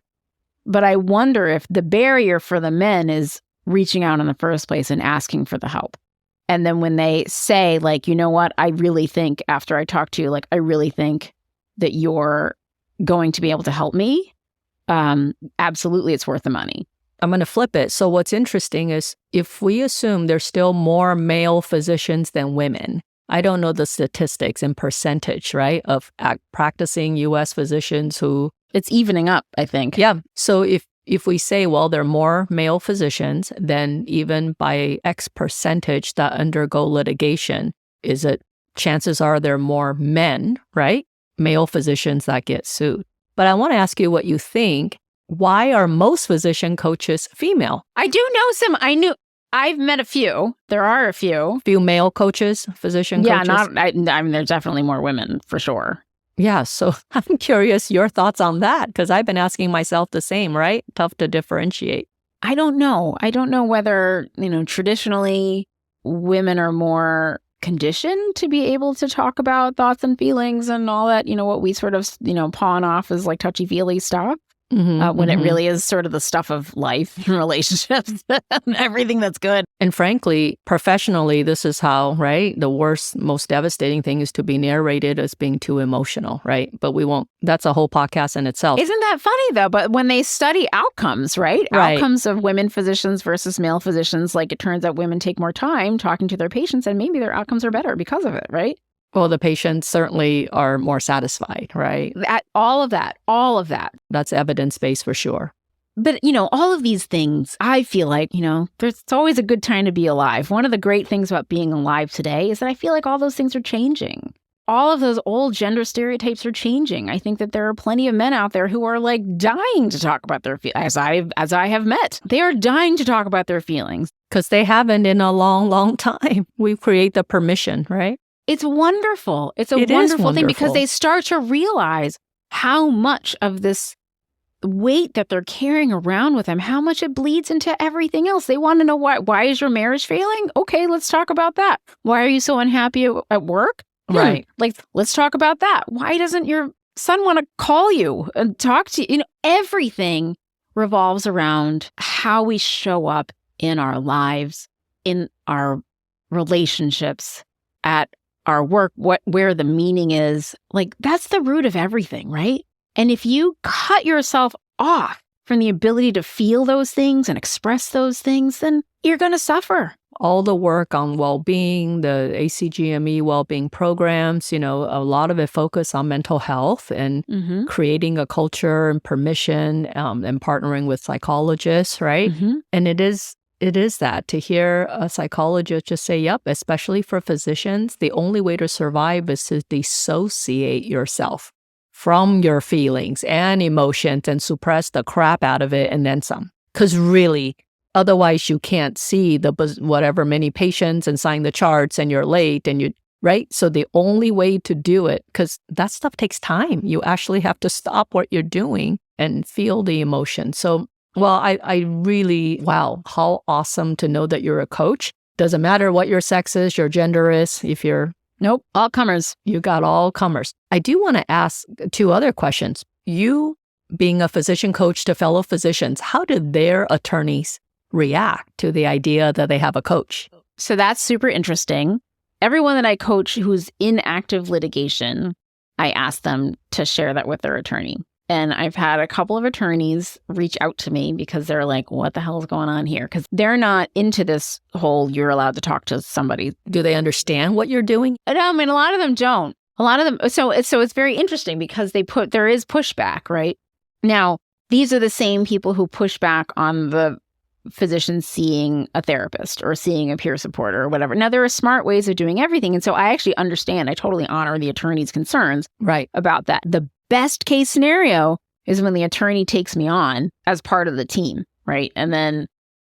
but I wonder if the barrier for the men is reaching out in the first place and asking for the help. And then when they say, like, you know what, I really think after I talk to you, like, I really think that you're going to be able to help me. Absolutely, it's worth the money. I'm going to flip it. So what's interesting is if we assume there's still more male physicians than women, I don't know the statistics in percentage, right, of practicing U.S. physicians who... It's evening up, I think. Yeah. So if we say, well, there are more male physicians, then even by X percentage that undergo litigation, is it chances are there are more men, right? Male physicians that get sued. But I want to ask you what you think. Why are most physician coaches female? I do know some. I've met a few. There are a few. Few male coaches, physician coaches? I mean, there's definitely more women for sure. Yeah, so I'm curious your thoughts on that, because I've been asking myself the same, right? Tough to differentiate. I don't know. I don't know whether, traditionally women are more conditioned to be able to talk about thoughts and feelings and all that, what we sort of, pawn off as like touchy-feely stuff. When it really is sort of the stuff of life and relationships and everything that's good. And frankly, professionally, this is how, right? The worst, most devastating thing is to be narrated as being too emotional, right? But we won't, that's a whole podcast in itself. Isn't that funny though? But when they study outcomes, right? Outcomes of women physicians versus male physicians, like it turns out women take more time talking to their patients and maybe their outcomes are better because of it, right? Well, the patients certainly are more satisfied, right? All of that. That's evidence-based for sure. But, all of these things, I feel like, it's always a good time to be alive. One of the great things about being alive today is that I feel like all those things are changing. all of those old gender stereotypes are changing. I think that there are plenty of men out there who are like dying to talk about their feelings, as I have met. They are dying to talk about their feelings. Because they haven't in a long, long time. We create the permission, right? It's wonderful. It's a It is wonderful thing because wonderful. they start to realize how much of this weight that they're carrying around with them, how much it bleeds into everything else. They want to know why is your marriage failing? Okay, let's talk about that. Why are you so unhappy at work? Right. Like, let's talk about that. Why doesn't your son want to call you and talk to you? You know, everything revolves around how we show up in our lives, in our relationships, at our work, where the meaning is. Like, that's the root of everything, right? And if you cut yourself off from the ability to feel those things and express those things, then you're going to suffer. All the work on well-being, the ACGME well-being programs, a lot of it focus on mental health and creating a culture and permission and partnering with psychologists, right? And it is that to hear a psychologist just say, yep, especially for physicians, the only way to survive is to dissociate yourself from your feelings and emotions and suppress the crap out of it and then some. Because really, otherwise you can't see the whatever many patients and sign the charts and you're late and right? So the only way to do it, because that stuff takes time. You actually have to stop what you're doing and feel the emotion. So, well, I really, wow, how awesome to know that you're a coach. Doesn't matter what your sex is, your gender is, if you're Nope, all comers. You got all comers. I do want to ask two other questions. You being a physician coach to fellow physicians, how do their attorneys react to the idea that they have a coach? So that's super interesting. Everyone that I coach who's in active litigation, I ask them to share that with their attorney. And I've had a couple of attorneys reach out to me because they're like, what the hell is going on here? Because they're not into this whole you're allowed to talk to somebody. Do they understand what you're doing? I mean, a lot of them don't. A lot of them. So it's very interesting because there is pushback, right? Now, these are the same people who push back on the physician seeing a therapist or seeing a peer supporter or whatever. Now, there are smart ways of doing everything. And so I actually understand. I totally honor the attorney's concerns about that. The best case scenario is when the attorney takes me on as part of the team, right? And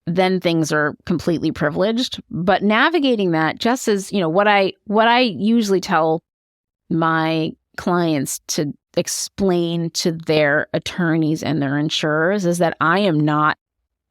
then things are completely privileged. But navigating that, just as, what I usually tell my clients to explain to their attorneys and their insurers is that I am not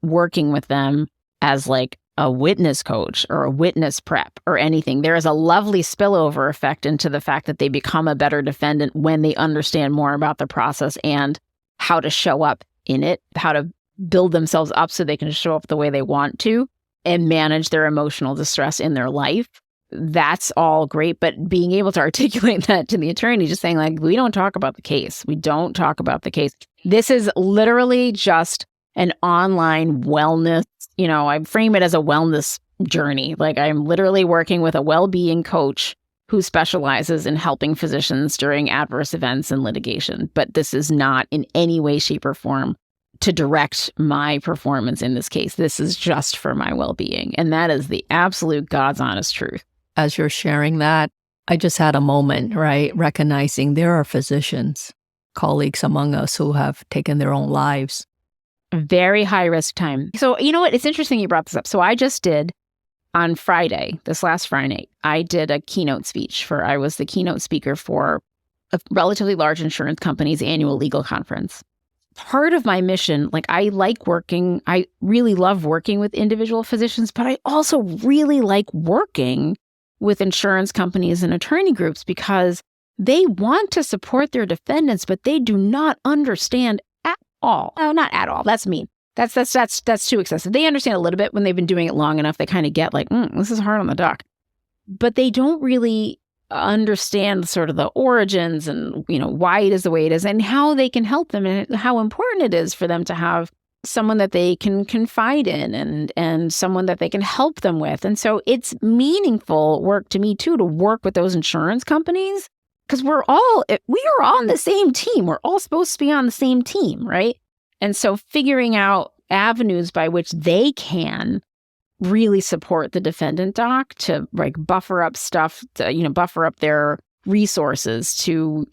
working with them as like a witness coach or a witness prep or anything. There is a lovely spillover effect into the fact that they become a better defendant when they understand more about the process and how to show up in it, how to build themselves up so they can show up the way they want to and manage their emotional distress in their life. That's all great. But being able to articulate that to the attorney, just saying like, we don't talk about the case. We don't talk about the case. This is literally just an online wellness, I frame it as a wellness journey. Like I'm literally working with a well-being coach who specializes in helping physicians during adverse events and litigation. But this is not in any way, shape, or form to direct my performance in this case. This is just for my well-being. And that is the absolute God's honest truth. As you're sharing that, I just had a moment, right? Recognizing there are physicians, colleagues among us who have taken their own lives. Very high risk time. So you know what? It's interesting you brought this up. So I just did on Friday, this last Friday, I did a keynote speech I was the keynote speaker for a relatively large insurance company's annual legal conference. Part of my mission, like I really love working with individual physicians, but I also really like working with insurance companies and attorney groups because they want to support their defendants, but they do not understand at all. No, not at all. That's mean. That's too excessive. They understand a little bit when they've been doing it long enough. They kind of get like, this is hard on the doc. But they don't really understand sort of the origins and, why it is the way it is and how they can help them and how important it is for them to have someone that they can confide in and someone that they can help them with. And so it's meaningful work to me too, to work with those insurance companies because we are all on the same team. We're all supposed to be on the same team, right? And so figuring out avenues by which they can really support the defendant doc to like buffer up stuff, to, buffer up their resources to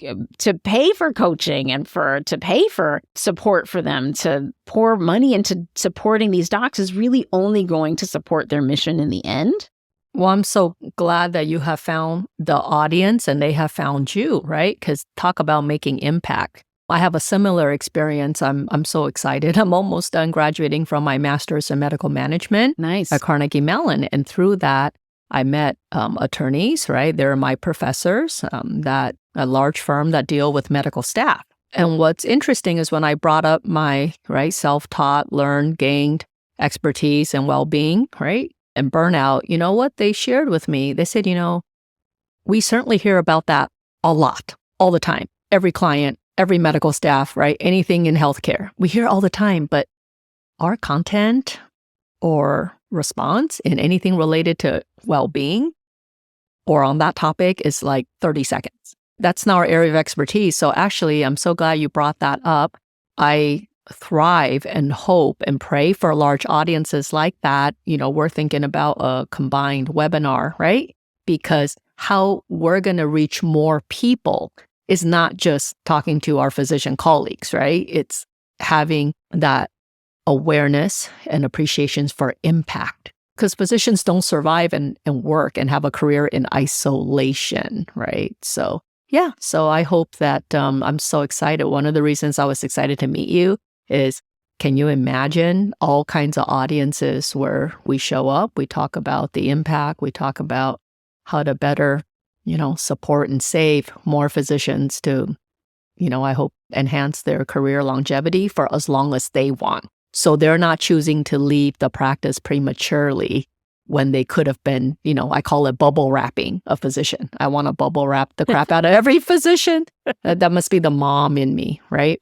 pay for coaching and to pay for support for them, to pour money into supporting these docs is really only going to support their mission in the end. Well, I'm so glad that you have found the audience and they have found you, right? Because talk about making impact. I have a similar experience. I'm so excited. I'm almost done graduating from my master's in medical management at Carnegie Mellon. And through that, I met attorneys, right? They're my professors, that a large firm that deal with medical staff. And what's interesting is when I brought up my, self-taught, learned, gained expertise and well-being, and burnout, you know what they shared with me? They said, we certainly hear about that a lot, all the time. Every client, every medical staff, anything in healthcare. We hear all the time, but our content or response in anything related to well-being or on that topic is like 30 seconds. That's not our area of expertise. So actually, I'm so glad you brought that up. I thrive and hope and pray for large audiences like that. We're thinking about a combined webinar, right? Because how we're going to reach more people is not just talking to our physician colleagues, right? It's having that awareness and appreciations for impact. Because physicians don't survive and work and have a career in isolation, right? So I hope that I'm so excited. One of the reasons I was excited to meet you is, can you imagine all kinds of audiences where we show up, we talk about the impact, we talk about how to better, support and save more physicians to, I hope enhance their career longevity for as long as they want. So they're not choosing to leave the practice prematurely when they could have been, I call it bubble wrapping a physician. I want to bubble wrap the crap out of every physician. That must be the mom in me, right?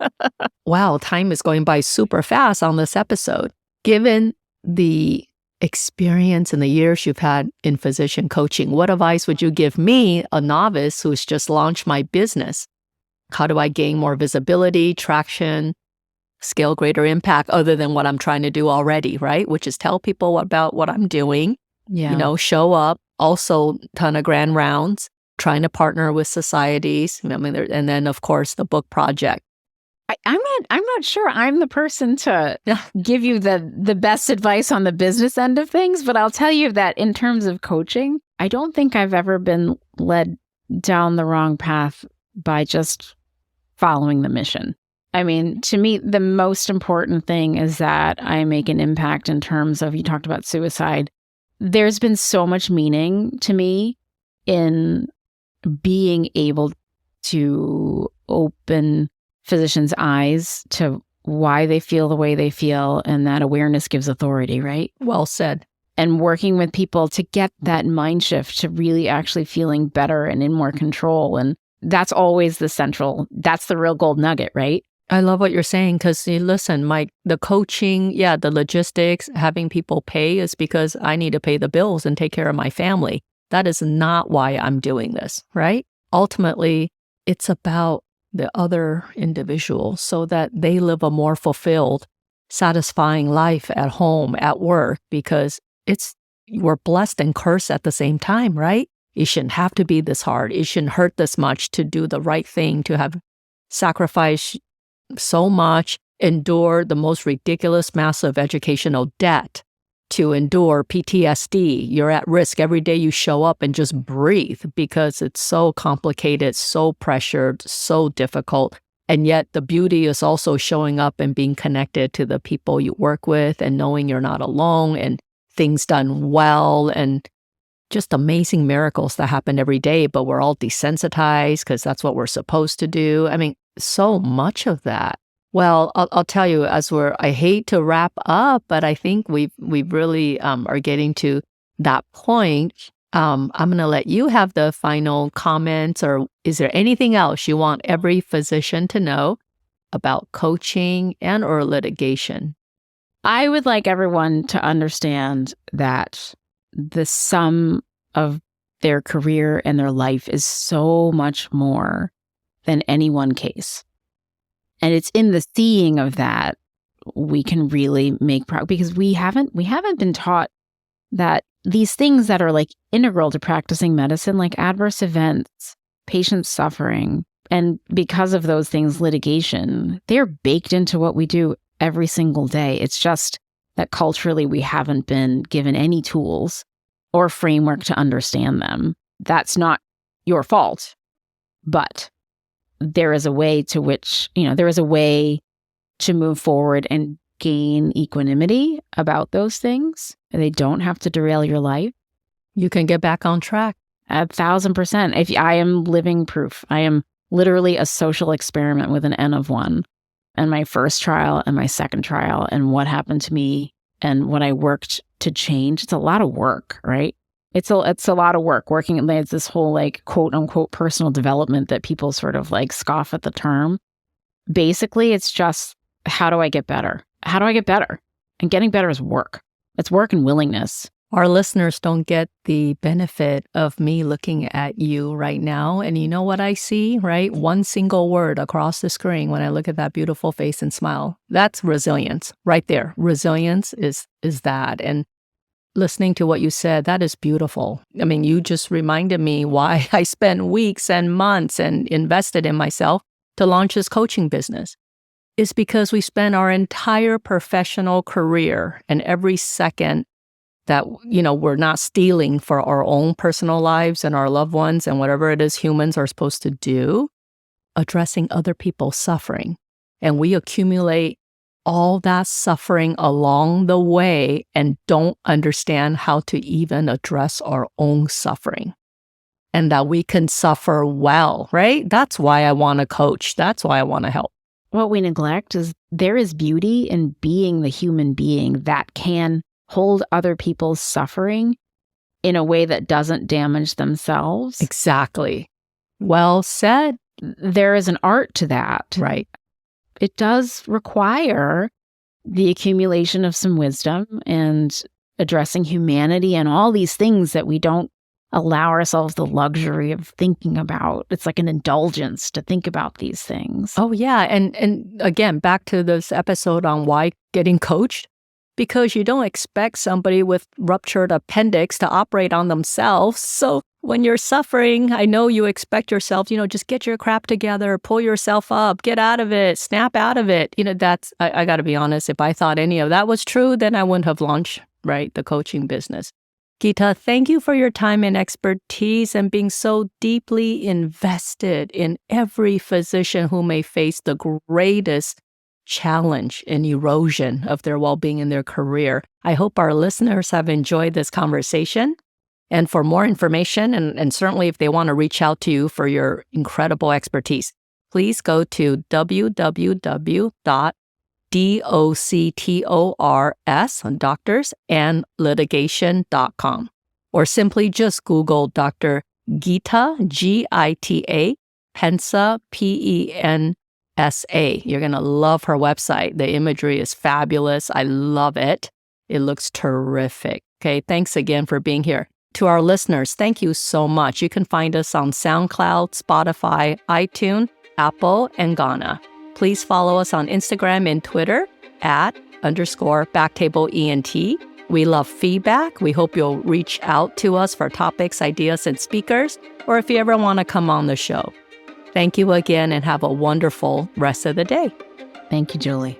Wow, time is going by super fast on this episode. Given the experience and the years you've had in physician coaching, what advice would you give me, a novice who's just launched my business? How do I gain more visibility, traction, scale greater impact other than what I'm trying to do already, right? Which is tell people about what I'm doing, show up, also ton of grand rounds, trying to partner with societies, and then of course the book project. I'm not sure I'm the person to give you the best advice on the business end of things, but I'll tell you that in terms of coaching, I don't think I've ever been led down the wrong path by just following the mission. I mean, to me, the most important thing is that I make an impact in terms of, you talked about suicide. There's been so much meaning to me in being able to open physicians' eyes to why they feel the way they feel, and that awareness gives authority, right? Well said. And working with people to get that mind shift to really actually feeling better and in more control. And that's always that's the real gold nugget, right? I love what you're saying because, listen, Mike, the coaching, the logistics, having people pay is because I need to pay the bills and take care of my family. That is not why I'm doing this, right? Ultimately, it's about the other individual so that they live a more fulfilled, satisfying life at home, at work, because we're blessed and cursed at the same time, right? It shouldn't have to be this hard. It shouldn't hurt this much to do the right thing, to have sacrificed so much, endure the most ridiculous, massive educational debt, to endure PTSD. You're at risk every day you show up and just breathe because it's so complicated, so pressured, so difficult. And yet the beauty is also showing up and being connected to the people you work with and knowing you're not alone and things done well and just amazing miracles that happen every day, but we're all desensitized because that's what we're supposed to do. I mean, so much of that. Well, I'll tell you, I hate to wrap up, but I think we really are getting to that point. I'm going to let you have the final comments, or is there anything else you want every physician to know about coaching and or litigation? I would like everyone to understand that the sum of their career and their life is so much more than any one case. And it's in the seeing of that we can really make progress, because we haven't been taught that these things that are like integral to practicing medicine, like adverse events, patient suffering, and because of those things, litigation, they're baked into what we do every single day. It's just that culturally we haven't been given any tools or framework to understand them. That's not your fault, but there is a way to which, there is a way to move forward and gain equanimity about those things. They don't have to derail your life. You can get back on track. 1,000%. I am living proof. I am literally a social experiment with an N of 1. And my first trial and my second trial and what happened to me and what I worked to change. It's a lot of work, right? It's a lot of work working. It's this whole like quote unquote personal development that people sort of like scoff at the term. Basically, it's just, how do I get better? How do I get better? And getting better is work. It's work and willingness. Our listeners don't get the benefit of me looking at you right now. And you know what I see, right? One single word across the screen when I look at that beautiful face and smile. That's resilience right there. Resilience is that. And listening to what you said, that is beautiful. I mean, you just reminded me why I spent weeks and months and invested in myself to launch this coaching business. It's because we spend our entire professional career and every second that, we're not stealing for our own personal lives and our loved ones and whatever it is humans are supposed to do, addressing other people's suffering. And we accumulate all that suffering along the way and don't understand how to even address our own suffering. And that we can suffer well, right? That's why I want to coach. That's why I want to help. What we neglect is there is beauty in being the human being that can hold other people's suffering in a way that doesn't damage themselves. Exactly. Well said. There is an art to that. Right. It does require the accumulation of some wisdom and addressing humanity and all these things that we don't allow ourselves the luxury of thinking about. It's like an indulgence to think about these things. Oh, yeah. And again, back to this episode on why getting coached. Because you don't expect somebody with ruptured appendix to operate on themselves. So when you're suffering, I know you expect yourself, just get your crap together, pull yourself up, get out of it, snap out of it. That's, I got to be honest, if I thought any of that was true, then I wouldn't have launched, right, the coaching business. Gita, thank you for your time and expertise and being so deeply invested in every physician who may face the greatest challenge and erosion of their well-being in their career. I hope our listeners have enjoyed this conversation. And for more information, and certainly if they want to reach out to you for your incredible expertise, please go to www.doctors on doctors and litigation.com, or simply just Google Dr. Gita, Gita Pensa, Pensa. You're going to love her website. The imagery is fabulous. I love it. It looks terrific. Okay, thanks again for being here. To our listeners, thank you so much. You can find us on SoundCloud, Spotify, iTunes, Apple, and Ghana. Please follow us on Instagram and Twitter @_BackTable ENT. We love feedback. We hope you'll reach out to us for topics, ideas, and speakers, or if you ever want to come on the show. Thank you again and have a wonderful rest of the day. Thank you, Julie.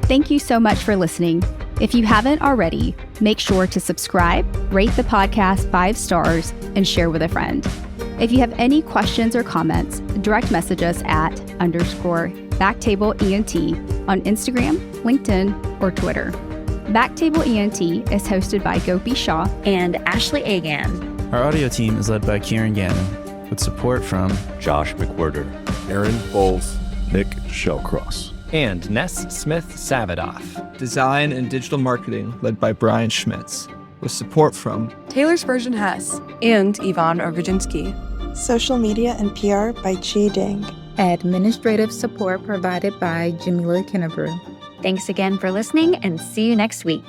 Thank you so much for listening. If you haven't already, make sure to subscribe, rate the podcast 5 stars, and share with a friend. If you have any questions or comments, direct message us at _BackTable ENT on Instagram, LinkedIn, or Twitter. BackTable ENT is hosted by Gopi Shah and Ashley Agan. Our audio team is led by Kieran Gannon, with support from Josh McWhirter, Aaron Bowles, Nick Shellcross, and Ness Smith-Savadoff. Design and digital marketing led by Brian Schmitz, with support from Taylor's Version Hess and Ivan Orgodzinsky. Social media and PR by Chi Ding. Administrative support provided by Jamila Kennebrew. Thanks again for listening and see you next week.